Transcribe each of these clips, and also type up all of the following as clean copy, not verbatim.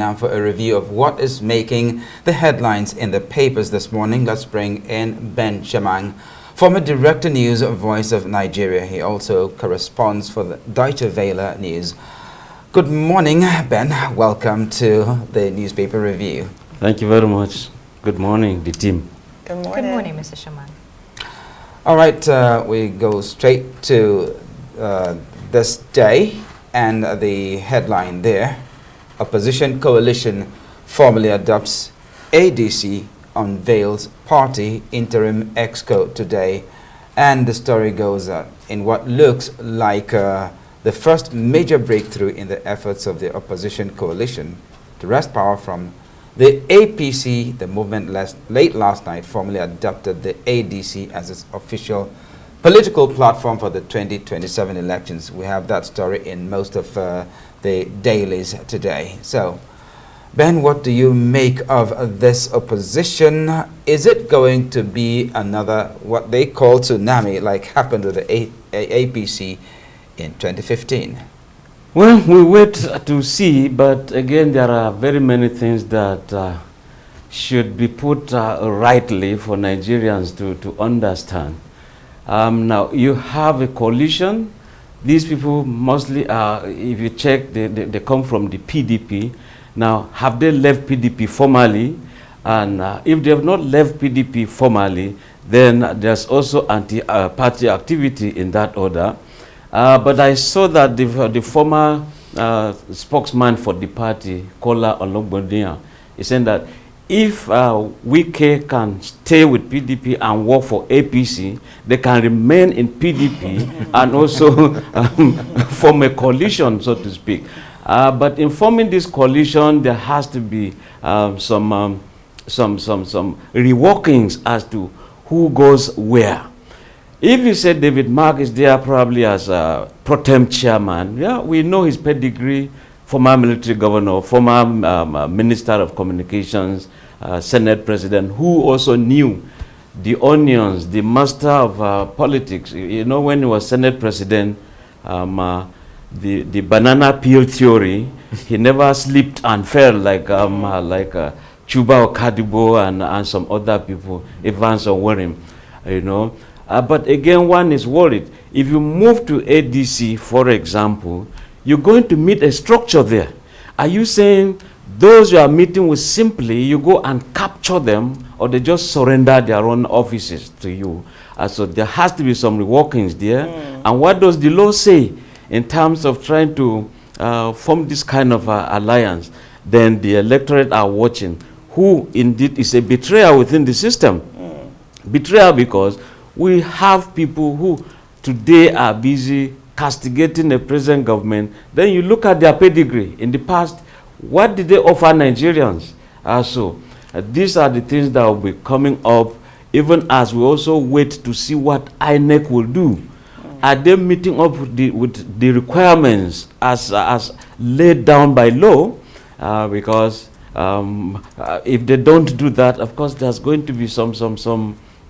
now for a review of what is making the headlines in the papers this morning. Let's bring in Ben Shamang, former Director News Voice of Nigeria. He also corresponds for the Deutsche Welle News. Good morning, Ben. Welcome to the newspaper review. Thank you very much. Good morning, the team. Good morning. Good morning, Mr. Shaman. All right, we go straight to this day and the headline there. Opposition coalition formally adopts ADC, unveils party interim Exco today. And the story goes in what looks like the first major breakthrough in the efforts of the opposition coalition to wrest power from the APC. The movement late last night formally adopted the ADC as its official political platform for the 2027 elections. We have that story in most of the dailies today. So, Ben, what do you make of this opposition? Is it going to be another, what they call tsunami, like happened with the APC in 2015? Well, we wait to see, but again, there are very many things that should be put rightly for Nigerians to understand. Now, you have a coalition. These people mostly are, if you check, they come from the PDP. Now, have they left PDP formally? And if they have not left PDP formally, then there's also anti-party activity in that order. But I saw that the former spokesman for the party, Kola Ologbondiyan, is saying that if Wike can stay with PDP and work for APC, they can remain in PDP and also form a coalition, so to speak. But in forming this coalition, there has to be some reworkings as to who goes where. If you say David Mark is there probably as a pro tem chairman, yeah, we know his pedigree. Former military governor, former minister of communications, Senate president, who also knew the onions, the master of politics. You know, when he was Senate president, the banana peel theory, he never slipped and fell like Chuba Okadibo and some other people, Evans or Warren, you know. But again, one is worried. If you move to ADC, for example, you're going to meet a structure there. Are you saying those you are meeting with simply you go and capture them, or they just surrender their own offices to you? So there has to be some reworkings there. And what does the law say in terms of trying to form this kind of alliance? Then the electorate are watching who indeed is a betrayer within the system. Betrayer because we have people who today are busy castigating the present government. Then you look at their pedigree. In the past, what did they offer Nigerians? These are the things that will be coming up, even as we also wait to see what INEC will do. Are they meeting up with the requirements as laid down by law? Because if they don't do that, of course, there's going to be some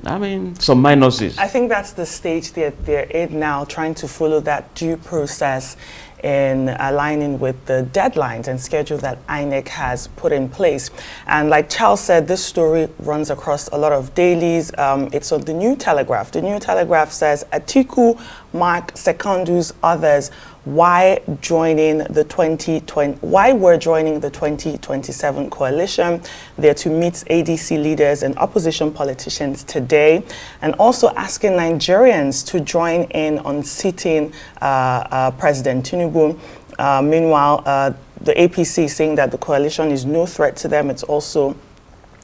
minuses. I think that's the stage that they're in now, trying to follow that due process in aligning with the deadlines and schedule that INEC has put in place. And like Charles said, this story runs across a lot of dailies. It's on the New Telegraph. The New Telegraph says, Atiku, Mark, Secondus, others, why we're joining the 2027 coalition. They're to meet ADC leaders and opposition politicians today, and also asking Nigerians to join in on seating President Tinubu. Meanwhile, the APC is saying that the coalition is no threat to them. It's also,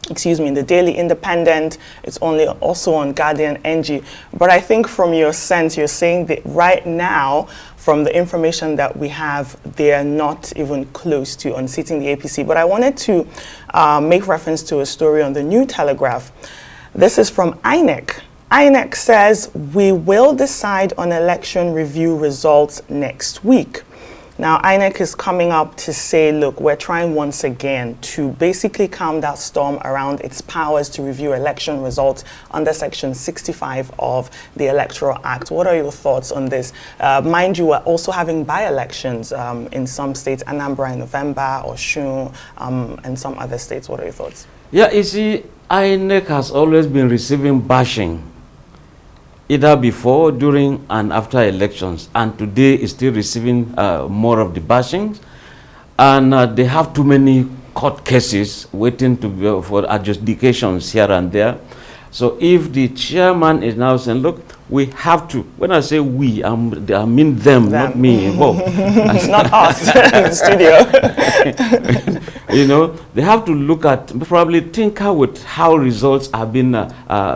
in the Daily Independent, it's also on Guardian NG. But I think from your sense, you're saying that right now, from the information that we have, they are not even close to unseating the APC. But I wanted to make reference to a story on the New Telegraph. This is from INEC. INEC says, we will decide on election review results next week. Now, INEC is coming up to say, look, we're trying once again to basically calm that storm around its powers to review election results under Section 65 of the Electoral Act. What are your thoughts on this? Mind you, we're also having by-elections in some states, Anambra in November, Osun, and some other states. What are your thoughts? Yeah, you see, INEC has always been receiving bashing, either before, during, and after elections, and today is still receiving more of the bashings, and they have too many court cases waiting to be for adjudications here and there. So if the chairman is now saying, look, we have to, when I say we, I mean them, not me involved. It's not us in the studio. You know, they have to look at, probably tinker with how results have been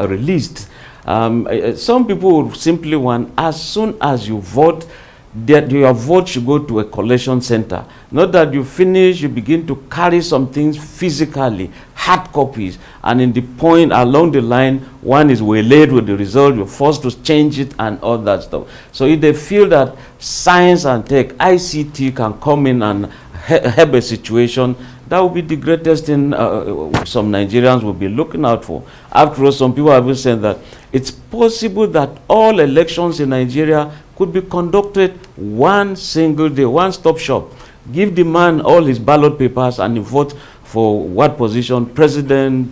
released. Some people would simply want, as soon as you vote, that your vote should go to a collection center. Not that you finish, you begin to carry some things physically, hard copies, and in the point along the line, one is waylaid with the result, you're forced to change it and all that stuff. So if they feel that science and tech, ICT can come in and help a situation, that would be the greatest thing some Nigerians will be looking out for. After all, some people have been saying that it's possible that all elections in Nigeria could be conducted one single day, one-stop shop. Give the man all his ballot papers and he vote for what position, president,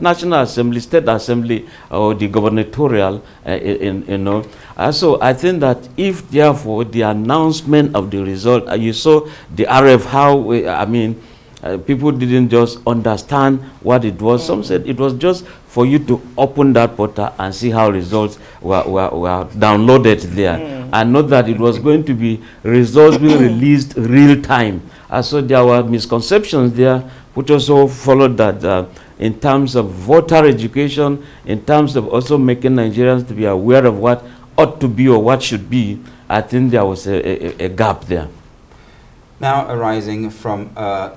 National Assembly, State Assembly, or the gubernatorial, you know. So I think that if, therefore, the announcement of the result, you saw the RF, how, I mean, people didn't just understand what it was. Some said it was just for you to open that portal and see how results were downloaded there. And not that it was going to be results being released real time. So there were misconceptions there, which also followed that in terms of voter education, in terms of also making Nigerians to be aware of what ought to be or what should be. I think there was a gap there. Now arising from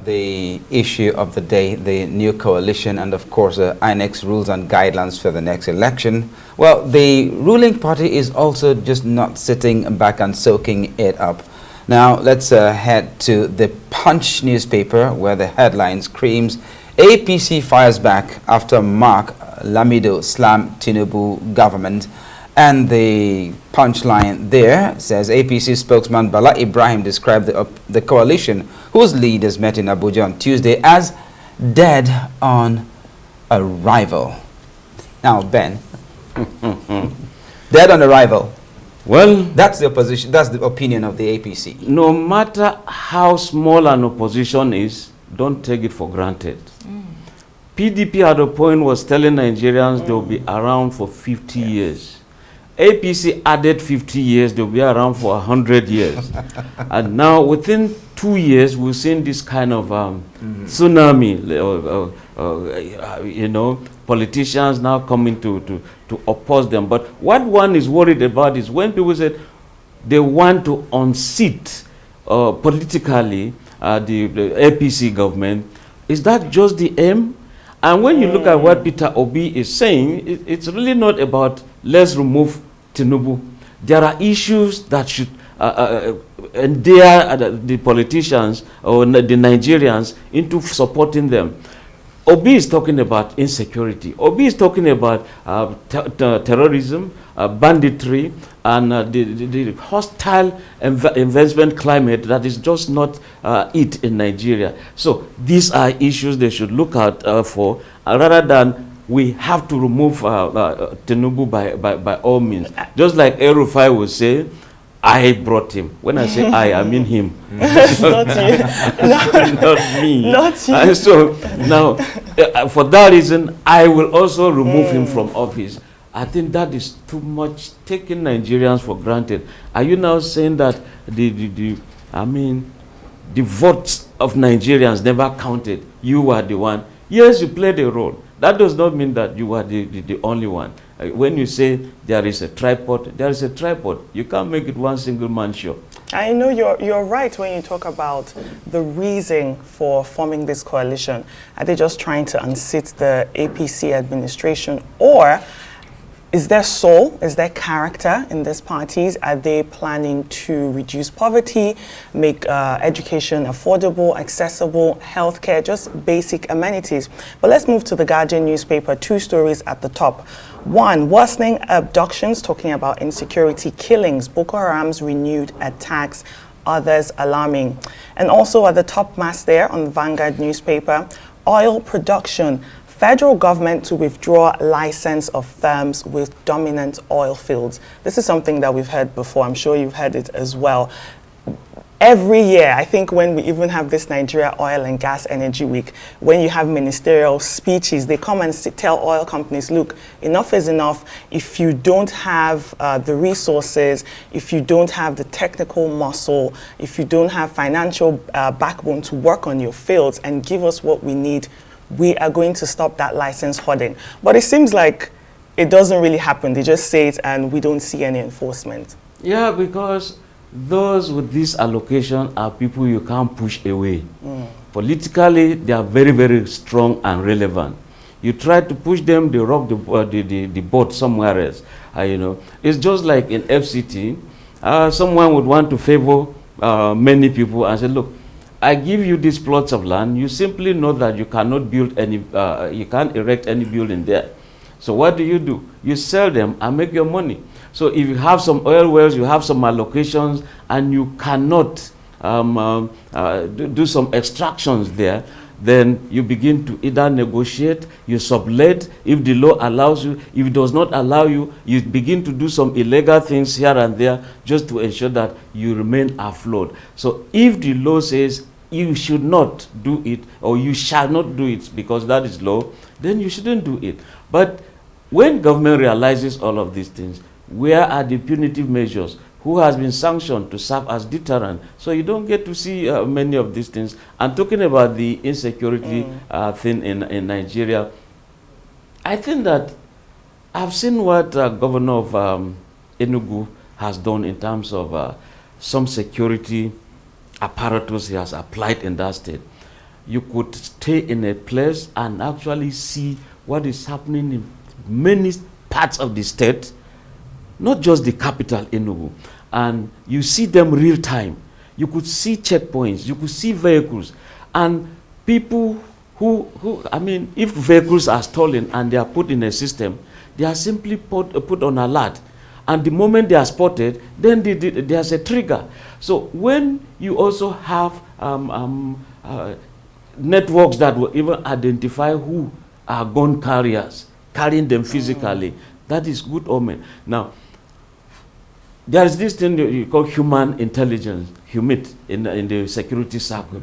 the issue of the day, the new coalition, and of course INEC's rules and guidelines for the next election. Well, the ruling party is also just not sitting back and soaking it up. Now let's head to the Punch newspaper, where the headline screams, APC fires back after Mark Lamido slammed Tinubu government. And the punchline there says APC spokesman Bala Ibrahim described the coalition, whose leaders met in Abuja on Tuesday, as dead on arrival. Now, Ben, dead on arrival. Well, that's the opposition. That's the opinion of the APC. No matter how small an opposition is, don't take it for granted. PDP at a point was telling Nigerians they'll be around for 50 years. APC added 50 years, they'll be around for 100 years. And now, within 2 years, we've seen this kind of tsunami, you know, politicians now coming to oppose them. But what one is worried about is when people said they want to unseat politically the APC government, is that just the aim? And when you look at what Peter Obi is saying, it's really not about let's remove Tinubu. There are issues that should endear the politicians or the Nigerians into supporting them. Obi is talking about insecurity. Obi is talking about terrorism, banditry, and the hostile investment climate that is just not it in Nigeria. So these are issues they should look out for, rather than we have to remove Tinubu by all means. Just like El-Rufai would say, I brought him. When I say I mean him. Not you. Not me. Not you. And so now, for that reason, I will also remove him from office. I think that is too much, taking Nigerians for granted. Are you now saying that the votes of Nigerians never counted? You were the one. Yes, you played a role. That does not mean that you are the only one. When you say there is a tripod, there is a tripod. You can't make it one single man show. I know you're right when you talk about the reason for forming this coalition. Are they just trying to unseat the APC administration, or Is there soul? Is there character in these parties? Are they planning to reduce poverty, make education affordable, accessible, healthcare, just basic amenities? But let's move to the Guardian newspaper. 2 stories at the top. 1, worsening abductions, talking about insecurity, killings, Boko Haram's renewed attacks, others alarming. And also at the top mass there on the Vanguard newspaper, oil production. Federal government to withdraw license of firms with dominant oil fields. This is something that we've heard before. I'm sure you've heard it as well. Every year, I think when we even have this Nigeria Oil and Gas Energy Week, when you have ministerial speeches, they come and tell oil companies, look, enough is enough. If you don't have the resources, if you don't have the technical muscle, if you don't have financial backbone to work on your fields and give us what we need, we are going to stop that license hoarding. But it seems like it doesn't really happen. They just say it and we don't see any enforcement. Yeah, because those with this allocation are people you can't push away. Politically, they are very, very strong and relevant. You try to push them, they rock the boat somewhere else. You know, it's just like in FCT, someone would want to favor many people and say, look, I give you these plots of land. You simply know that you cannot build any, you can't erect any building there. So what do? You sell them and make your money. So if you have some oil wells, you have some allocations, and you cannot do some extractions there, then you begin to either negotiate, you sublet if the law allows you. If it does not allow you, you begin to do some illegal things here and there just to ensure that you remain afloat. So if the law says you should not do it or you shall not do it because that is law, then you shouldn't do it. But when government realizes all of these things, where are the punitive measures? Who has been sanctioned to serve as deterrent? So you don't get to see many of these things. And talking about the insecurity thing in Nigeria, I think that I've seen what Governor of Enugu has done in terms of some security apparatus he has applied in that state. You could stay in a place and actually see what is happening in many parts of the state, not just the capital, Enugu. And you see them real time. You could see checkpoints, you could see vehicles, and people who I mean, if vehicles are stolen and they are put in a system, they are simply put on alert. And the moment they are spotted, then there's a trigger. So when you also have networks that will even identify who are gun carriers, carrying them physically, that is good omen. Now, there is this thing that you call human intelligence, HUMIT, in the security circle.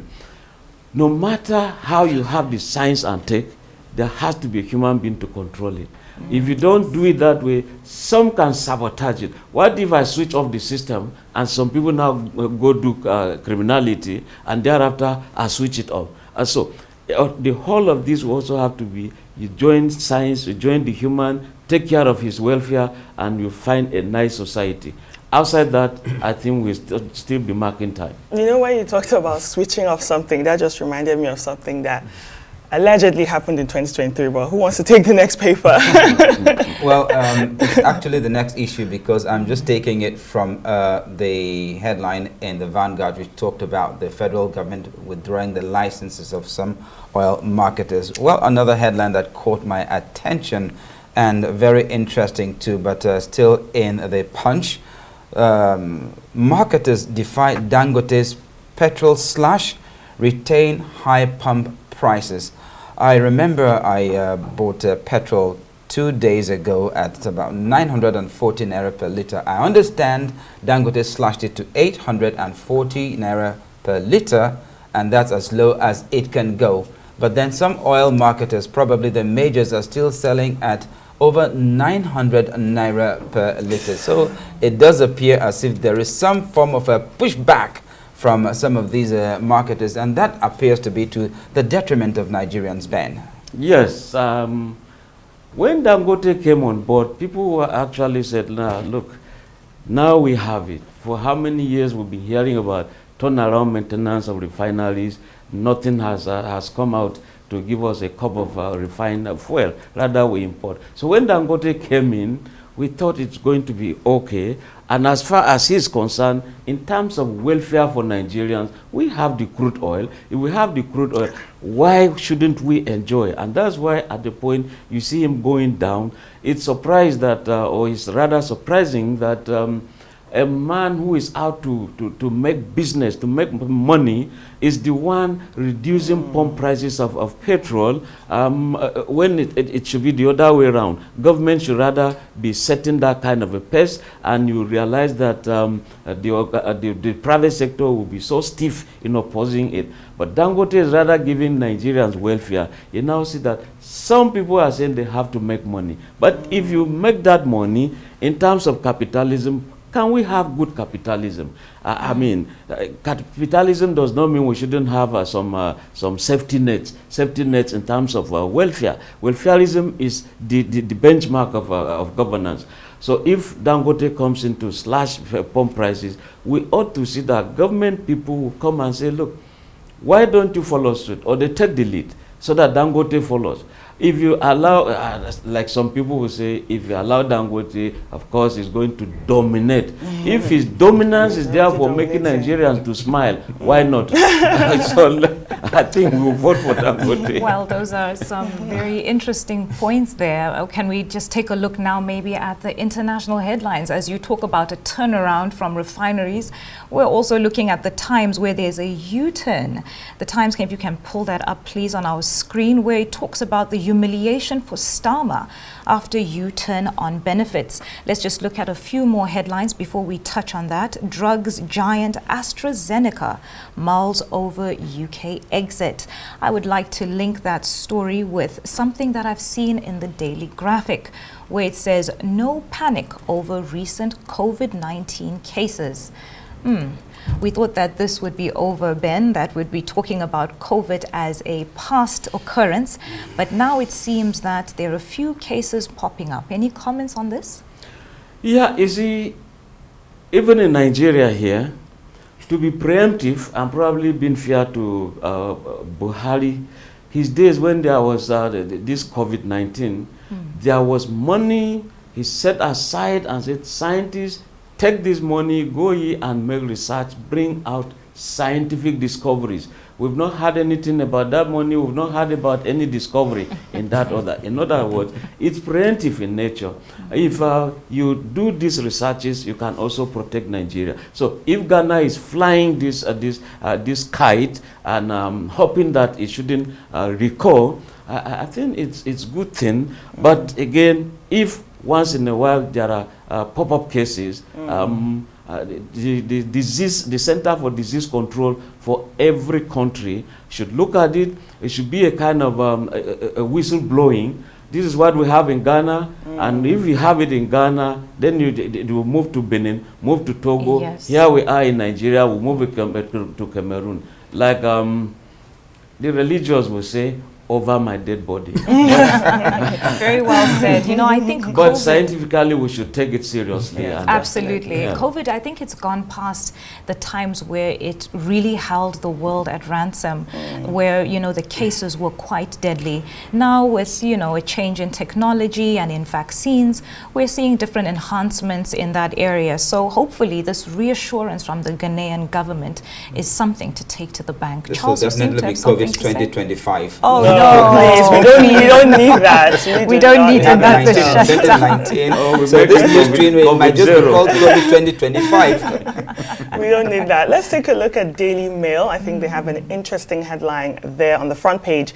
No matter how you have the science and tech, there has to be a human being to control it. If you don't do it that way, some can sabotage it. What if I switch off the system and some people now go do criminality and thereafter I switch it off? And so the whole of this will also have to be, you join science, you join the human, take care of his welfare, and you find a nice society. Outside that, I think we'll still be marking time. You know, when you talked about switching off something, that just reminded me of something that allegedly happened in 2023, but who wants to take the next paper? Well, it's actually the next issue because I'm just taking it from the headline in the Vanguard, which talked about the federal government withdrawing the licenses of some oil marketers. Well, another headline that caught my attention and very interesting too, but still in the Punch. Marketers defy Dangote's petrol slash, retain high pump prices. I remember I bought petrol 2 days ago at about 940 naira per liter. I understand Dangote slashed it to 840 naira per liter, and that's as low as it can go. But then some oil marketers, probably the majors, are still selling at over 900 naira per liter. So it does appear as if there is some form of a pushback from some of these marketers, and that appears to be to the detriment of Nigerians, Ben. Yes. When Dangote came on board, people actually said, nah, look, now we have it. For how many years we've been hearing about turnaround maintenance of refineries, nothing has come out to give us a cup of refined fuel. Rather, we import. So when Dangote came in, we thought it's going to be okay. And as far as he's concerned, in terms of welfare for Nigerians, we have the crude oil. If we have the crude oil, why shouldn't we enjoy? And that's why at the point you see him going down, it's surprised that, or it's rather surprising that a man who is out to make business, to make money, is the one reducing pump prices of petrol when it should be the other way around. Government should rather be setting that kind of a pace, and you realize that the private sector will be so stiff in opposing it. But Dangote is rather giving Nigerians welfare. You now see that some people are saying they have to make money. But if you make that money in terms of capitalism, can we have good capitalism? I mean, capitalism does not mean we shouldn't have some safety nets in terms of welfare. Welfareism is the benchmark of governance. So if Dangote comes in to slash pump prices, we ought to see that government people will come and say, look, why don't you follow suit? Or they take the lead so that Dangote follows. If you allow, like some people will say, if you allow Dangote, of course, he's going to dominate. If his dominance is there for making Nigerians to smile, why not? So I think we'll vote for Dangote. Well, those are some very interesting points there. Can we just take a look now maybe at the international headlines? As you talk about a turnaround from refineries, we're also looking at the Times where there's a U-turn. The Times, if you can pull that up, please, on our screen, where it talks about the humiliation for Starmer after U-turn on benefits. Let's just look at a few more headlines before we touch on that. Drugs giant AstraZeneca mulls over UK exit. I would like to link that story with something that I've seen in the Daily Graphic, where it says, no panic over recent COVID-19 cases. We thought that this would be over, Ben, that we'd be talking about COVID as a past occurrence, but now it seems that there are a few cases popping up. Any comments on this? Yeah, you see, even in Nigeria here, to be preemptive and probably been fair to Buhari, his days when there was this COVID-19, there was money he set aside and said, scientists, take this money, go ye and make research, bring out scientific discoveries. We've not had anything about that money. We've not heard about any discovery in that order. In other words, it's preemptive in nature. If you do these researches, you can also protect Nigeria. So if Ghana is flying this kite and hoping that it shouldn't recur, I think it's a good thing. But again, if once in a while there are pop-up cases, the Center for Disease Control for every country should look at it. It should be a kind of a whistle blowing. This is what we have in Ghana, and if you have it in Ghana, then you will move to Benin, move to Togo. Yes. Here we are in Nigeria, we move to Cameroon. Like the religious will say, over my dead body. Very well said. You know, I think But COVID, scientifically, we should take it seriously. yeah, and absolutely. yeah. COVID, I think it's gone past the times where it really held the world at ransom, where, you know, the cases were quite deadly. Now with, you know, a change in technology and in vaccines, we're seeing different enhancements in that area. So hopefully this reassurance from the Ghanaian government is something to take to the bank. This Charles, will you seem definitely to be have something COVID to say. 2025. Oh, No, no. please, we don't need that. We don't need not that. need Shut 2019. Oh, we So make this it new strain COVID might just be zero. called COVID 2025. We don't need that. Let's take a look at Daily Mail. I think they have an interesting headline there on the front page.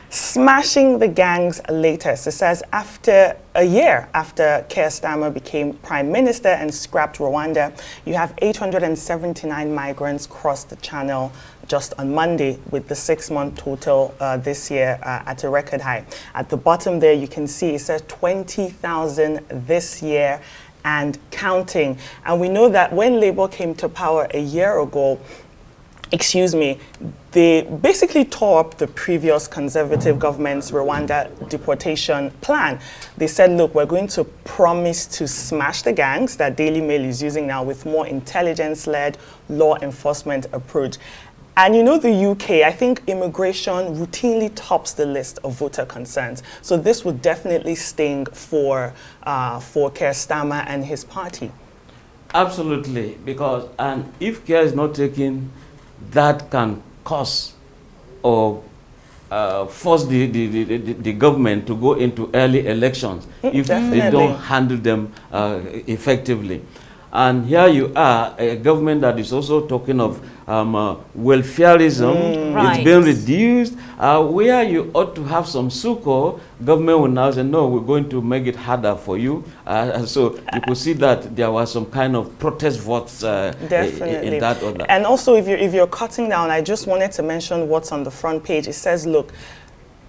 Smashing the gang's latest. It says, after a year after Keir Starmer became Prime Minister and scrapped Rwanda, you have 879 migrants cross the channel just on Monday, with the 6-month total this year at a record high. At the bottom there, you can see it says 20,000 this year and counting. And we know that when Labour came to power a year ago, they basically tore up the previous Conservative government's Rwanda deportation plan. They said, look, we're going to promise to smash the gangs that Daily Mail is using now with more intelligence-led law enforcement approach. And you know, the UK, I think immigration routinely tops the list of voter concerns. So this would definitely sting for Keir Starmer and his party. Absolutely, because and if care is not taken, that can cause or force the government to go into early elections if Definitely. they don't handle them effectively. And here you are, a government that is also talking of welfareism. Right. It's been reduced. Where you ought to have some succor, government will now say, no, we're going to make it harder for you. So you could see that there was some kind of protest votes Definitely. in that order. And also, if you're cutting down, I just wanted to mention what's on the front page. It says, look,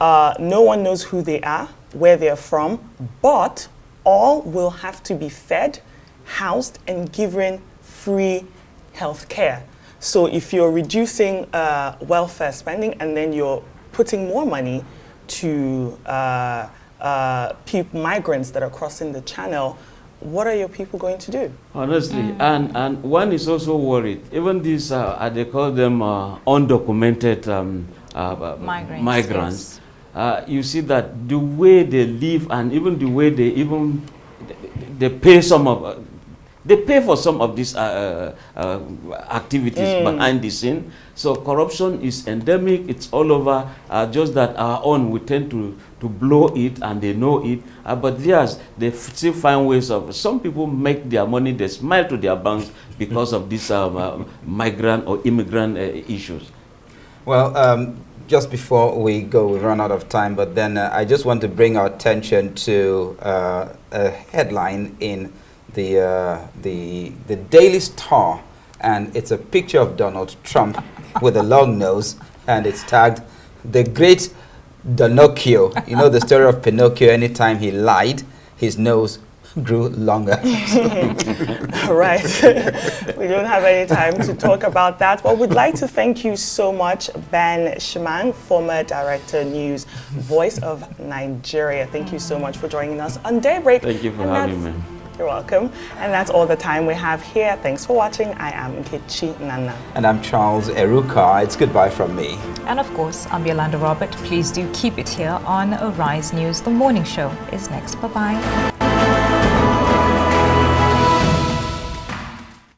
no one knows who they are, where they're from, but all will have to be fed, housed, and given free health care. So if you're reducing welfare spending and then you're putting more money to migrants that are crossing the channel, what are your people going to do? Honestly, and one is also worried. Even these, they call them undocumented migrants. Yes. You see that the way they live and even the way they pay some of. They pay for some of these activities behind the scene. So corruption is endemic. It's all over. Just that our own, we tend to blow it and they know it. But theirs, they still find ways of. Some people make their money, they smile to their banks because of these migrant or immigrant issues. Well, just before we go, we run out of time, but then I just want to bring our attention to a headline in the Daily Star, and it's a picture of Donald Trump with a long nose, and it's tagged "The Great Pinocchio." You know the story of Pinocchio. Anytime he lied, his nose grew longer. Right. We don't have any time to talk about that. But we'd like to thank you so much, Ben Shimang, former Director News, Voice of Nigeria. Thank you so much for joining us on Daybreak. Thank you for having me. You're welcome. And that's all the time we have here. Thanks for watching. I am Nkechi Nana. And I'm Charles Eruka. It's goodbye from me. And of course, I'm Yolanda Robert. Please do keep it here on Arise News. The morning show is next. Bye-bye.